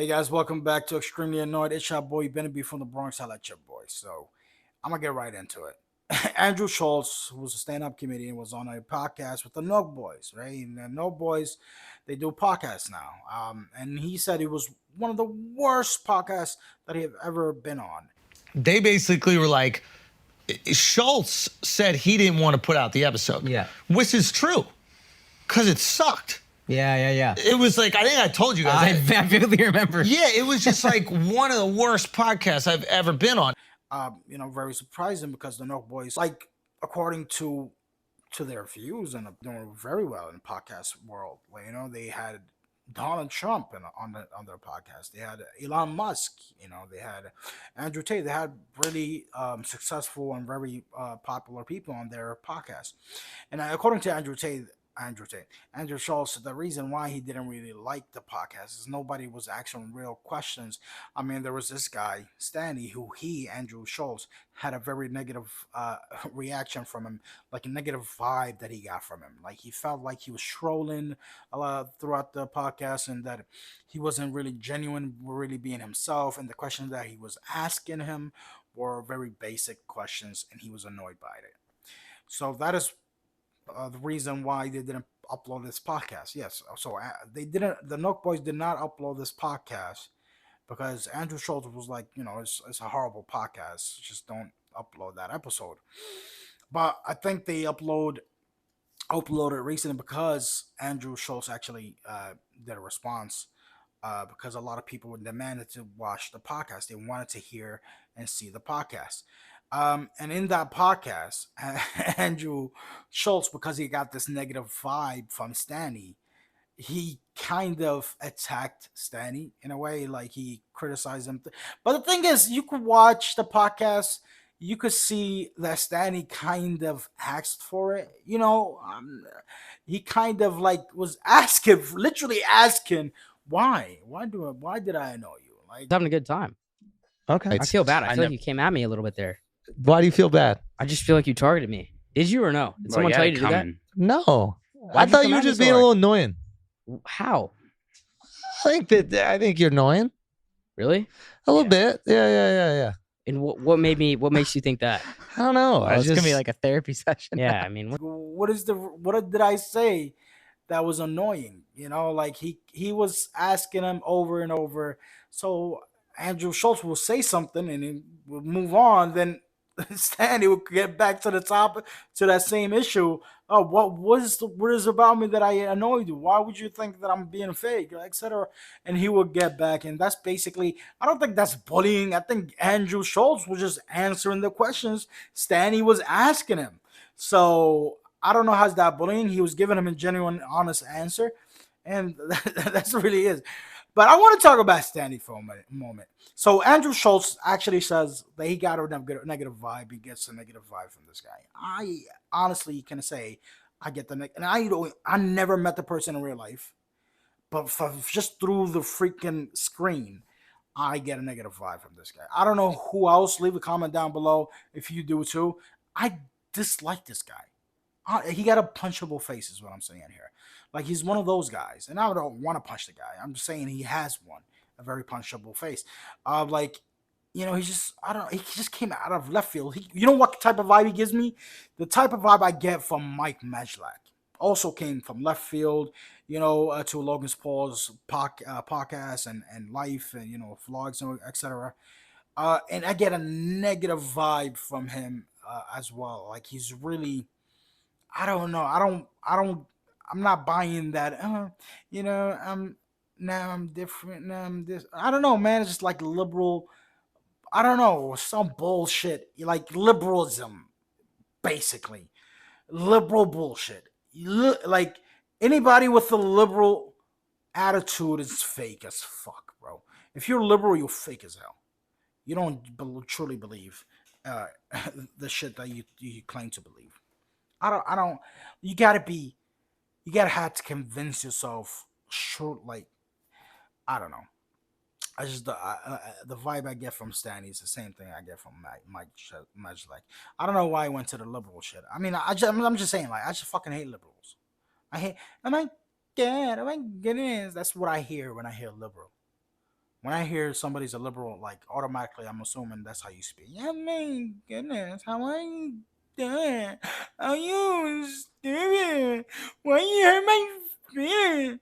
Hey guys, welcome back to Extremely Annoyed. It's your boy Benny from the Bronx. I like your boy. So I'm gonna get right into it. Andrew Schulz, who's a stand-up comedian, was on a podcast with the Nelk Boyz, right? And the Nelk Boyz, they do podcasts now. And he said it was one of the worst podcasts that he had ever been on. They basically were like, Schulz said he didn't want to put out the episode. Yeah. Which is true. Because it sucked. Yeah. It was like, I think I told you guys. I vividly remember. Yeah, it was just like one of the worst podcasts I've ever been on. Very surprising because the Nelk Boyz, like, according to their views, and doing very well in the podcast world. Like, they had Donald Trump on their podcast. They had Elon Musk. They had Andrew Tate. They had really successful and very popular people on their podcast. And according to Andrew Schulz, the reason why he didn't really like the podcast is nobody was asking real questions. I mean, there was this guy, Steiny, who Andrew Schulz, had a very negative reaction from him, like a negative vibe that he got from him. Like, he felt like he was trolling a lot throughout the podcast and that he wasn't really genuine, really being himself. And the questions that he was asking him were very basic questions, and he was annoyed by it. So that is the reason why they didn't upload this podcast. Yes, so they didn't. The Nelk Boyz did not upload this podcast because Andrew Schulz was like, it's a horrible podcast. Just don't upload that episode. But I think they uploaded recently because Andrew Schulz actually did a response. Because a lot of people demanded to watch the podcast. They wanted to hear and see the podcast. And in that podcast, Andrew Schulz, because he got this negative vibe from Steiny, he kind of attacked Steiny in a way, like he criticized him. But the thing is, you could watch the podcast, you could see that Steiny kind of asked for it. He kind of like was literally asking, why did I annoy you? Like, Having a good time. Okay. I feel bad. I feel like you came at me a little bit there. Why do you feel bad? I just feel like you targeted me. Did you or no? Did someone tell you to do that? No. Why'd I thought come you were at me just so being a hard? little annoying. How? I think you're annoying. Really? A little bit. Yeah. And what makes you think that? I don't know. It's gonna be like a therapy session. Yeah, I mean, what did I say that was annoying? Like he was asking him over and over. So Andrew Schulz will say something and he will move on. Then Stanley will get back to the top to that same issue. Oh, what is about me that I annoyed you? Why would you think that I'm being fake, etc.? And he will get back, and that's basically. I don't think that's bullying. I think Andrew Schulz was just answering the questions Stanley was asking him. So I don't know how's that bullying. He was giving him a genuine, honest answer, and that's really is. But I want to talk about Stanley for a moment. So Andrew Schulz actually says that he got a negative vibe. He gets a negative vibe from this guy. I honestly can say I get and I never met the person in real life, but just through the freaking screen, I get a negative vibe from this guy. I don't know who else. Leave a comment down below if you do too. I dislike this guy. He got a punchable face is what I'm saying here. Like, he's one of those guys. And I don't want to punch the guy. I'm just saying he has one. A very punchable face. He just came out of left field. You know what type of vibe he gives me? The type of vibe I get from Mike Majlak. Also came from left field, to Logan Paul's podcast and life and, vlogs, and etc. And I get a negative vibe from him as well. Like, he's really... I don't know. I'm not buying that. Now I'm different. Now I'm this. I don't know, man. It's just like liberal. I don't know. Some bullshit. Like liberalism, basically. Liberal bullshit. Like, anybody with a liberal attitude is fake as fuck, bro. If you're liberal, you're fake as hell. You don't truly believe the shit that you claim to believe. I don't. You gotta have to convince yourself. Sure, like, I don't know. I just the vibe I get from Stanley is the same thing I get from Mike. Like, I don't know why I went to the liberal shit. I mean, I'm just saying, like, I just fucking hate liberals. I hate. Oh my god, that's what I hear when I hear liberal. When I hear somebody's a liberal, like automatically I'm assuming that's how you speak. Yeah, man, goodness, how are you doing? Are you stupid? Why you hurt my feelings?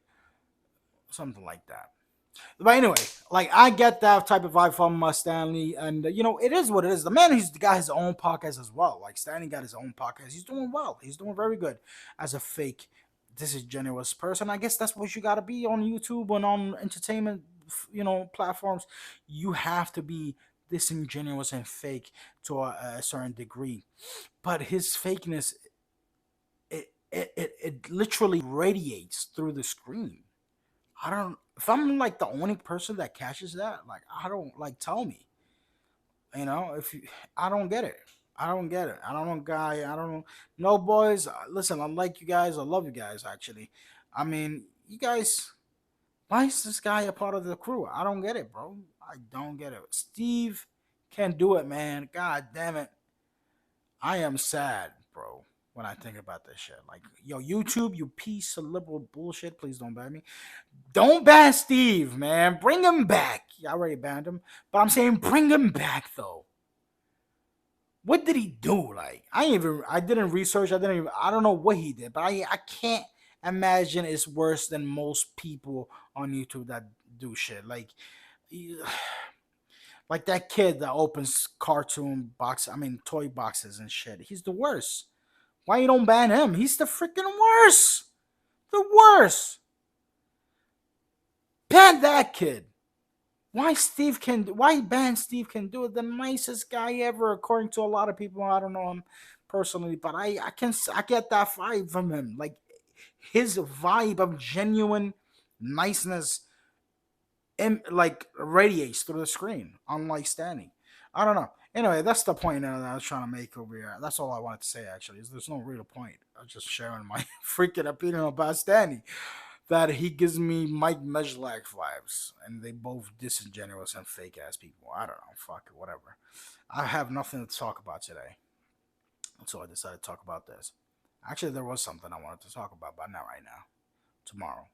Something like that. But anyway, like I get that type of vibe from Stanley, and it is what it is. The man, he's got his own podcast as well. Like Stanley got his own podcast. He's doing well. He's doing very good as a fake disingenuous person. I guess that's what you got to be on YouTube and on entertainment, platforms. You have to be disingenuous and fake to a certain degree. But his fakeness, it literally radiates through the screen. I don't. If I'm like the only person that catches that, like I don't like tell me. If you, I don't get it. I don't get it. I don't know, guy. I don't know. No, boys. Listen, I like you guys. I love you guys. Actually, I mean, you guys. Why is this guy a part of the crew? I don't get it, bro. I don't get it. Steve can do it, man. God damn it. I am sad, bro, when I think about this shit. Like, yo, YouTube, you piece of liberal bullshit. Please don't ban me. Don't ban Steve, man. Bring him back. I already banned him. But I'm saying bring him back, though. What did he do? Like, I didn't research. I don't know what he did. But I can't imagine it's worse than most people on YouTube that do shit. Like that kid that opens toy boxes and shit. He's the worst. Why you don't ban him? He's the freaking worst. The worst. Ban that kid. Why ban Steve can do it? The nicest guy ever, according to a lot of people. I don't know him personally, but I get that vibe from him. Like his vibe of genuine niceness like radiates through the screen, unlike Steiny. I don't know. Anyway, that's the point that I was trying to make over here. That's all I wanted to say, actually. There's no real point. I was just sharing my freaking opinion about Steiny. That he gives me Mike Mejlak vibes. And they both disingenuous and fake ass people. I don't know. Fuck it, whatever. I have nothing to talk about today. So I decided to talk about this. Actually, there was something I wanted to talk about, but not right now. Tomorrow.